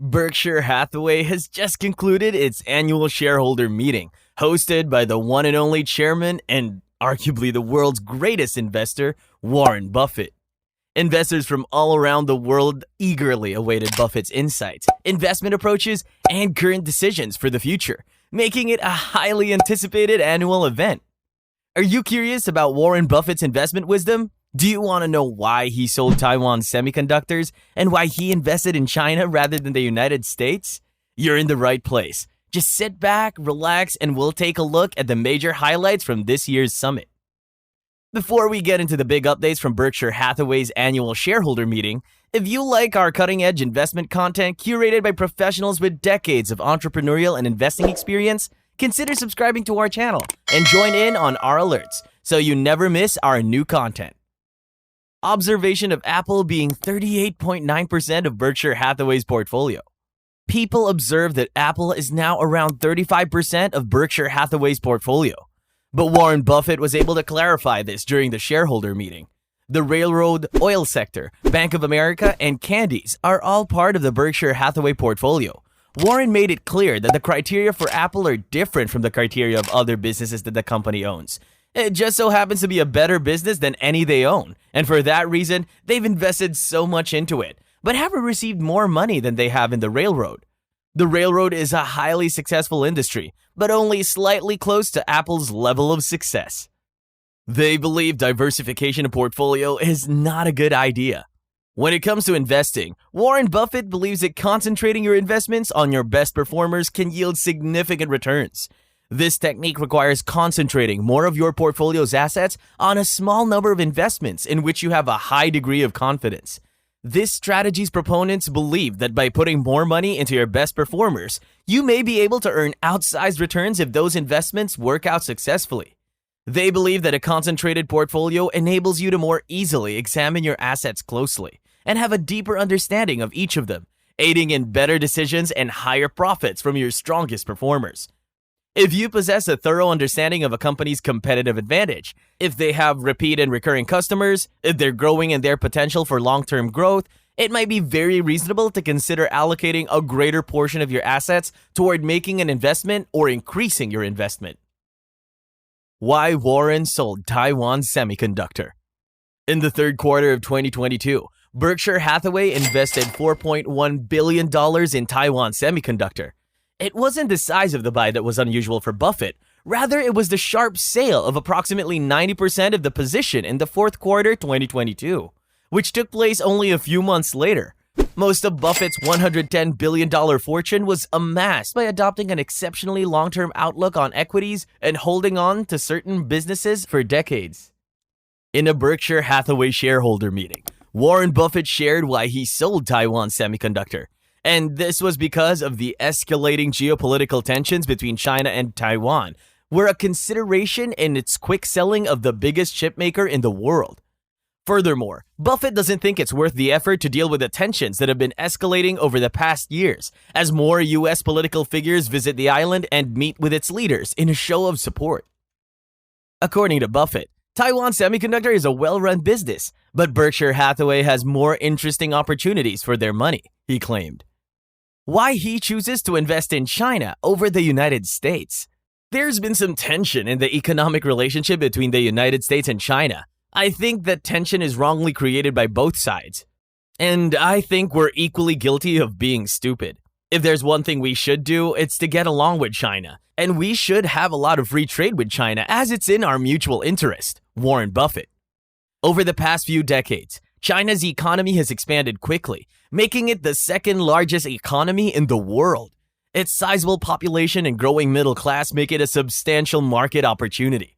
Berkshire Hathaway has just concluded its annual shareholder meeting, hosted by the one and only chairman and arguably the world's greatest investor, Warren Buffett. Investors from all around the world eagerly awaited Buffett's insights, investment approaches, and current decisions for the future, making it a highly anticipated annual event. Are you curious about Warren Buffett's investment wisdom? Do you want to know why he sold Taiwan semiconductors and why he invested in China rather than the United States? You're in the right place. Just sit back, relax, and we'll take a look at the major highlights from this year's summit. Before we get into the big updates from Berkshire Hathaway's annual shareholder meeting, if you like our cutting-edge investment content curated by professionals with decades of entrepreneurial and investing experience, consider subscribing to our channel and join in on our alerts so you never miss our new content. Observation of Apple being 38.9% of Berkshire Hathaway's portfolio. People observe that Apple is now around 35% of Berkshire Hathaway's portfolio. But Warren Buffett was able to clarify this during the shareholder meeting. The railroad, oil sector, Bank of America, and candies are all part of the Berkshire Hathaway portfolio. Warren made it clear that the criteria for Apple are different from the criteria of other businesses that the company owns. It just so happens to be a better business than any they own, and for that reason, they've invested so much into it, but haven't received more money than they have in the railroad. The railroad is a highly successful industry, but only slightly close to Apple's level of success. They believe diversification of portfolio is not a good idea. When it comes to investing, Warren Buffett believes that concentrating your investments on your best performers can yield significant returns. This technique requires concentrating more of your portfolio's assets on a small number of investments in which you have a high degree of confidence. This strategy's proponents believe that by putting more money into your best performers, you may be able to earn outsized returns if those investments work out successfully. They believe that a concentrated portfolio enables you to more easily examine your assets closely and have a deeper understanding of each of them, aiding in better decisions and higher profits from your strongest performers. If you possess a thorough understanding of a company's competitive advantage, if they have repeat and recurring customers, if they're growing in their potential for long-term growth, it might be very reasonable to consider allocating a greater portion of your assets toward making an investment or increasing your investment. Why Warren sold Taiwan Semiconductor. In the third quarter of 2022, Berkshire Hathaway invested $4.1 billion in Taiwan Semiconductor. It wasn't the size of the buy that was unusual for Buffett. Rather, it was the sharp sale of approximately 90% of the position in the fourth quarter 2022, which took place only a few months later. Most of Buffett's $110 billion fortune was amassed by adopting an exceptionally long-term outlook on equities and holding on to certain businesses for decades. In a Berkshire Hathaway shareholder meeting, Warren Buffett shared why he sold Taiwan Semiconductor. And this was because of the escalating geopolitical tensions between China and Taiwan, were a consideration in its quick selling of the biggest chipmaker in the world. Furthermore, Buffett doesn't think it's worth the effort to deal with the tensions that have been escalating over the past years, as more U.S. political figures visit the island and meet with its leaders in a show of support. According to Buffett, Taiwan Semiconductor is a well-run business, but Berkshire Hathaway has more interesting opportunities for their money, he claimed. Why he chooses to invest in China over the United States. There's been some tension in the economic relationship between the United States and China. I think that tension is wrongly created by both sides. And I think we're equally guilty of being stupid. If there's one thing we should do, it's to get along with China. And we should have a lot of free trade with China as it's in our mutual interest, Warren Buffett. Over the past few decades, China's economy has expanded quickly, making it the second largest economy in the world. Its sizable population and growing middle class make it a substantial market opportunity.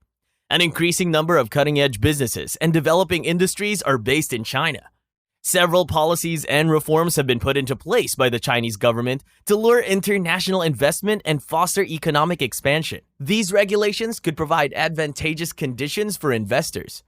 An increasing number of cutting-edge businesses and developing industries are based in China. Several policies and reforms have been put into place by the Chinese government to lure international investment and foster economic expansion. These regulations could provide advantageous conditions for investors.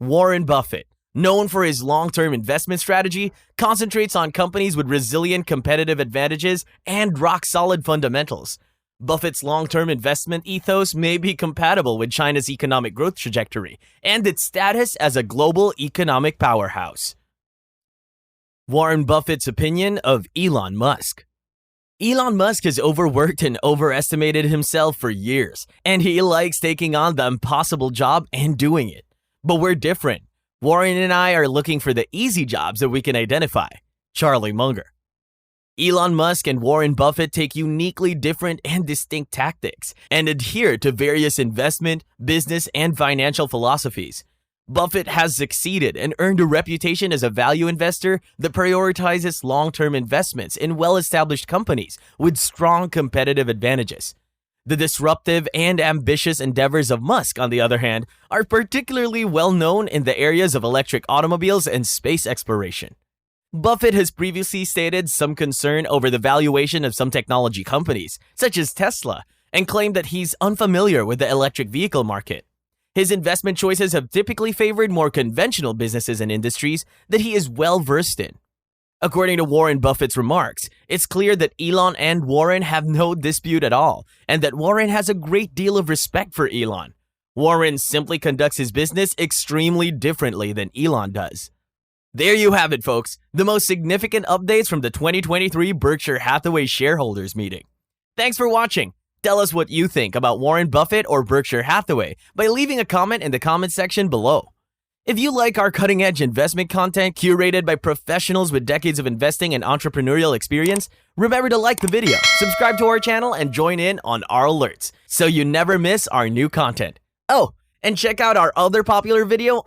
Warren Buffett, known for his long-term investment strategy, concentrates on companies with resilient competitive advantages and rock-solid fundamentals. Buffett's long-term investment ethos may be compatible with China's economic growth trajectory and its status as a global economic powerhouse. Warren Buffett's opinion of Elon Musk. Elon Musk has overworked and overestimated himself for years, and he likes taking on the impossible job and doing it. But we're different. Warren and I are looking for the easy jobs that we can identify. Charlie Munger. Elon Musk and Warren Buffett take uniquely different and distinct tactics and adhere to various investment, business, and financial philosophies. Buffett has succeeded and earned a reputation as a value investor that prioritizes long-term investments in well-established companies with strong competitive advantages. The disruptive and ambitious endeavors of Musk, on the other hand, are particularly well known in the areas of electric automobiles and space exploration. Buffett has previously stated some concern over the valuation of some technology companies, such as Tesla, and claimed that he's unfamiliar with the electric vehicle market. His investment choices have typically favored more conventional businesses and industries that he is well versed in. According to Warren Buffett's remarks, it's clear that Elon and Warren have no dispute at all, and that Warren has a great deal of respect for Elon. Warren simply conducts his business extremely differently than Elon does. There you have it, folks, the most significant updates from the 2023 Berkshire Hathaway shareholders meeting. Thanks for watching. Tell us what you think about Warren Buffett or Berkshire Hathaway by leaving a comment in the comment section below. If you like our cutting-edge investment content curated by professionals with decades of investing and entrepreneurial experience, remember to like the video, subscribe to our channel, and join in on our alerts so you never miss our new content. Oh, and check out our other popular video on